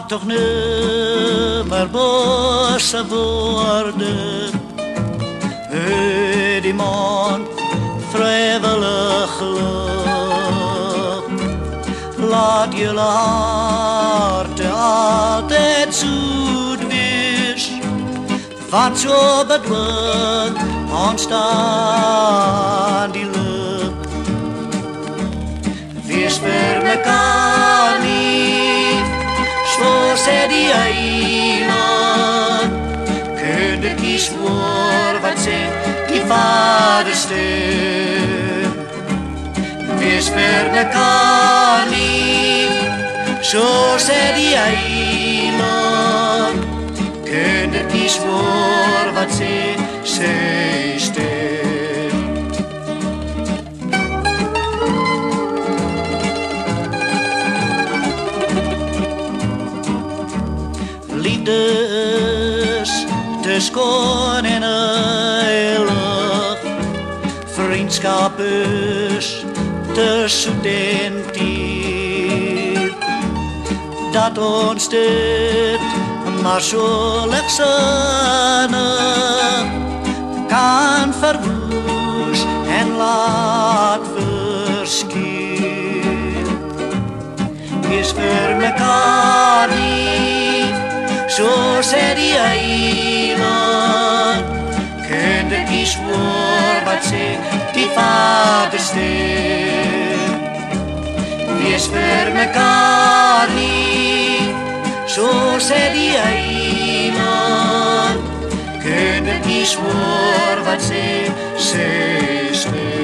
toch nimmer bosse woorden uit die mond vrijwillig geluk. Laat jullie harten altijd zoet wees, want zo bedwingt ontstaan die lucht. Wees voor mekaar niet, zoals die eiland. Kun je kies voor wat zegt die vaderstem. Wees voor mekaar niet, zoals die eiland. Kun je kies voor wat zegt zij stem. Liefdes te schoon en heilig, vriendschap is te zoet en teer, dat ons dit maar zo lichtzinnig kan verwoes en laat verskier. Wees voor mekaar niet, zoals die eiland. Kun je kies voor wat zegt die vaderstem. Wees voor mekaar niet, zoals die eiland. Kun je kies voor wat zegt zij stem.